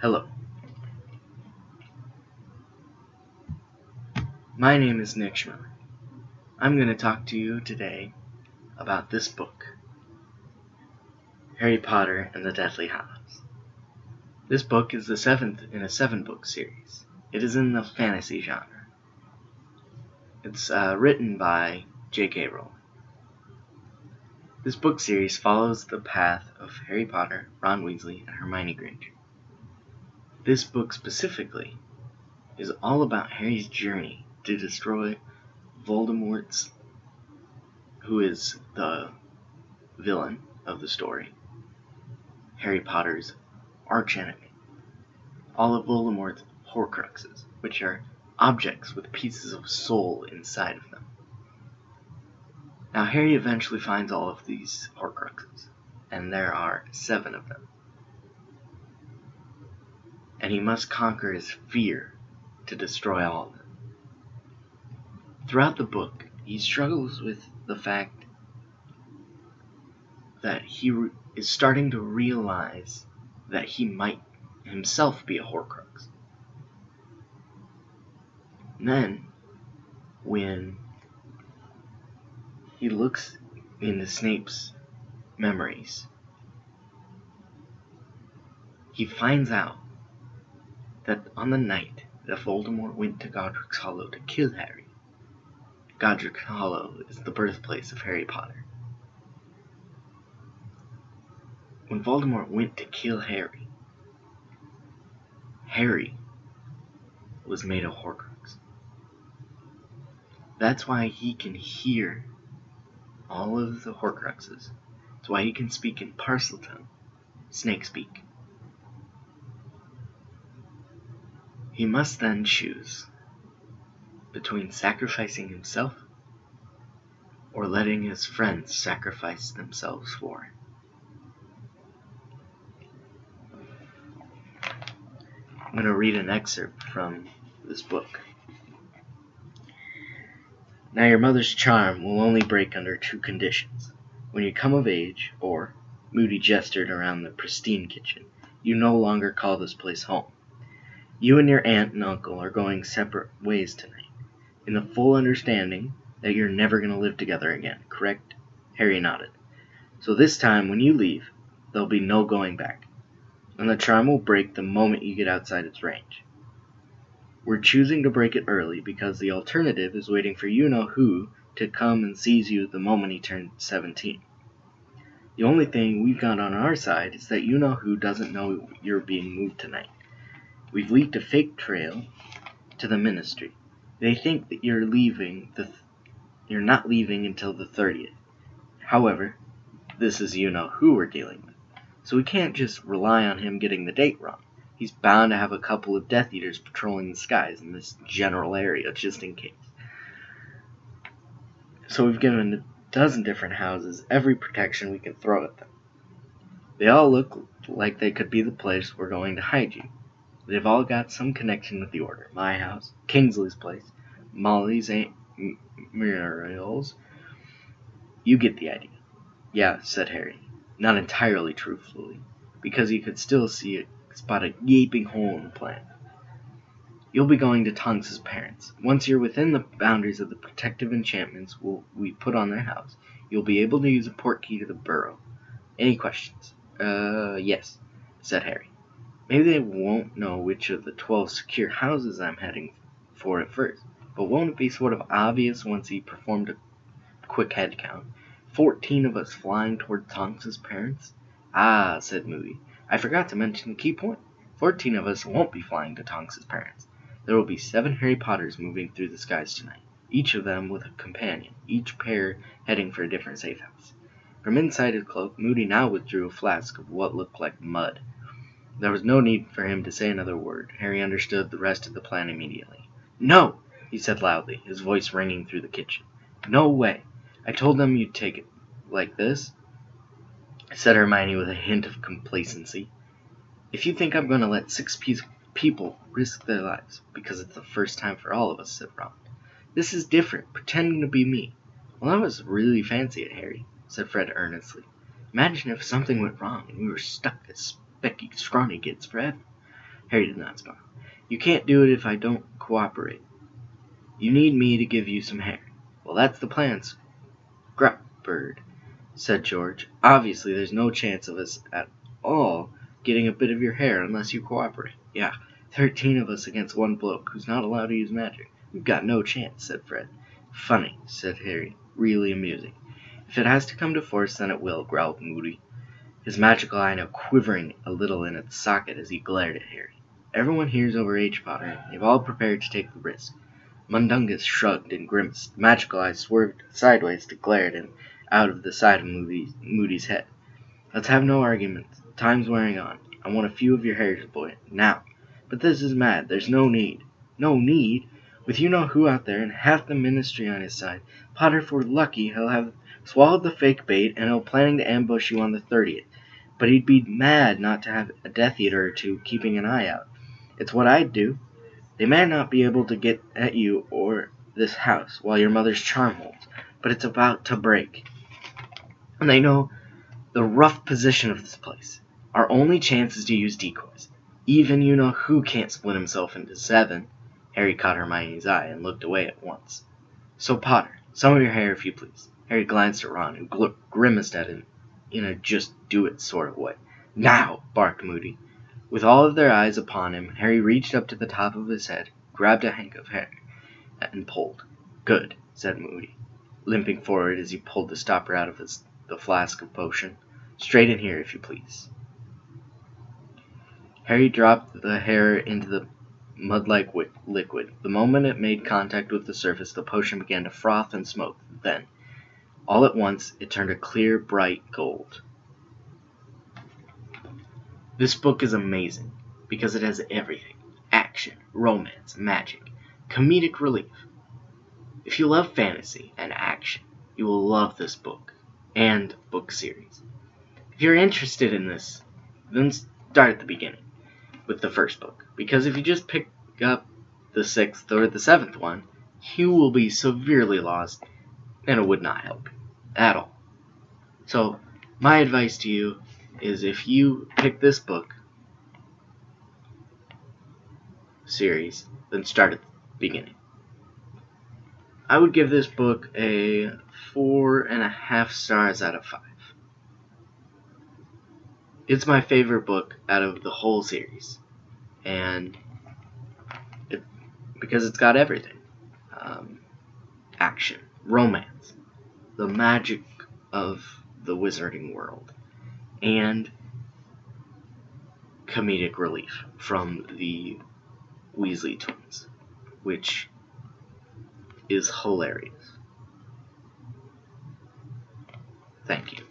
Hello, my name is Nick Schmiller. I'm going to talk to you today about this book, Harry Potter and the Deathly Hallows. This book is the seventh in a 7-book series. It is in the fantasy genre. It's written by J.K. Rowling. This book series follows the path of Harry Potter, Ron Weasley, and Hermione Granger. This book specifically is all about Harry's journey to destroy Voldemort's, who is the villain of the story, Harry Potter's archenemy. All of Voldemort's Horcruxes, which are objects with pieces of soul inside of them. Now Harry eventually finds all of these Horcruxes, and there are 7 of them. And he must conquer his fear to destroy all of them. Throughout the book, he struggles with the fact that he is starting to realize that he might himself be a Horcrux. And then, when he looks into Snape's memories, he finds out that on the night that Voldemort went to Godric's Hollow to kill Harry, Godric's Hollow is the birthplace of Harry Potter. When Voldemort went to kill Harry, Harry was made of Horcrux. That's why he can hear all of the Horcruxes. That's why he can speak in Parseltongue, snake speak. He must then choose between sacrificing himself or letting his friends sacrifice themselves for him. I'm going to read an excerpt from this book. Now your mother's charm will only break under 2 conditions. When you come of age, or, Moody gestured around the pristine kitchen, you no longer call this place home. You and your aunt and uncle are going separate ways tonight, in the full understanding that you're never going to live together again, correct? Harry nodded. So this time when you leave, there'll be no going back, and the charm will break the moment you get outside its range. We're choosing to break it early because the alternative is waiting for you-know-who to come and seize you the moment he turns 17. The only thing we've got on our side is that you-know-who doesn't know you're being moved tonight. We've leaked a fake trail to the ministry. They think that you're not leaving until the 30th. However, this is you-know-who we're dealing with, so we can't just rely on him getting the date wrong. He's bound to have a couple of Death Eaters patrolling the skies in this general area, just in case. So we've given a dozen different houses every protection we can throw at them. They all look like they could be the place we're going to hide you. They've all got some connection with the Order. My house, Kingsley's place, Molly's Aunt Muriel's. You get the idea. Yeah, said Harry, not entirely truthfully, because he could still spot a gaping hole in the plan. You'll be going to Tonks's parents. Once you're within the boundaries of the protective enchantments we put on their house, you'll be able to use a portkey to the burrow. Any questions? Yes, said Harry. Maybe they won't know which of the 12 secure houses I'm heading for at first, but won't it be sort of obvious once he performed a quick head count? 14 of us flying toward Tonks's parents? Ah, said Moody. I forgot to mention the key point. 14 of us won't be flying to Tonks's parents. There will be 7 Harry Potters moving through the skies tonight, each of them with a companion, each pair heading for a different safe house. From inside his cloak, Moody now withdrew a flask of what looked like mud. There was no need for him to say another word. Harry understood the rest of the plan immediately. No, he said loudly, his voice ringing through the kitchen. No way. I told them you'd take it like this, said Hermione with a hint of complacency. If you think I'm going to let 6 people risk their lives, because it's the first time for all of us, said Ron. This is different, pretending to be me. Well, that was really fancy it, Harry, said Fred earnestly. Imagine if something went wrong and we were stuck as specky, scrawny kids forever. Harry did not smile. You can't do it if I don't cooperate. You need me to give you some hair. Well, that's the plan, Scrapbird, said George. Obviously, there's no chance of us at all getting a bit of your hair unless you cooperate. Yeah, 13 of us against one bloke who's not allowed to use magic. We've got no chance, said Fred. Funny, said Harry. Really amusing. If it has to come to force, then it will, growled Moody, his magical eye now quivering a little in its socket as he glared at Harry. Everyone here's overage, Potter. They've all prepared to take the risk. Mundungus shrugged and grimaced. The magical eye swerved sideways to glare at him out of the side of Moody's head. Let's have no arguments. Time's wearing on. I want a few of your hairs, boy. Now. But this is mad. There's no need. No need? With you-know-who out there and half the ministry on his side, Potter, if we're lucky, he'll have swallowed the fake bait and he'll planning to ambush you on the 30th. But he'd be mad not to have a Death Eater or two keeping an eye out. It's what I'd do. They may not be able to get at you or this house while your mother's charm holds, but it's about to break. And they know the rough position of this place. Our only chance is to use decoys. Even you-know-who can't split himself into 7. Harry caught Hermione's eye and looked away at once. So, Potter, some of your hair, if you please. Harry glanced at Ron, who grimaced at him in a just-do-it sort of way. Now, barked Moody. With all of their eyes upon him, Harry reached up to the top of his head, grabbed a hank of hair, and pulled. Good, said Moody, limping forward as he pulled the stopper out of the flask of potion. Straight in here, if you please. Harry dropped the hair into the mud-like liquid. The moment it made contact with the surface, the potion began to froth and smoke. Then, all at once, it turned a clear, bright gold. This book is amazing, because it has everything. Action, romance, magic, comedic relief. If you love fantasy and action, you will love this book, and book series. If you're interested in this, then start at the beginning, with the first book, because if you just pick up the 6th or the 7th one, you will be severely lost, and it would not help you, at all. So, my advice to you is if you pick this book series, then start at the beginning. I would give this book a 4.5 stars out of 5. It's my favorite book out of the whole series, and because it's got everything. Action, romance, the magic of the wizarding world, and comedic relief from the Weasley twins, which is hilarious. Thank you.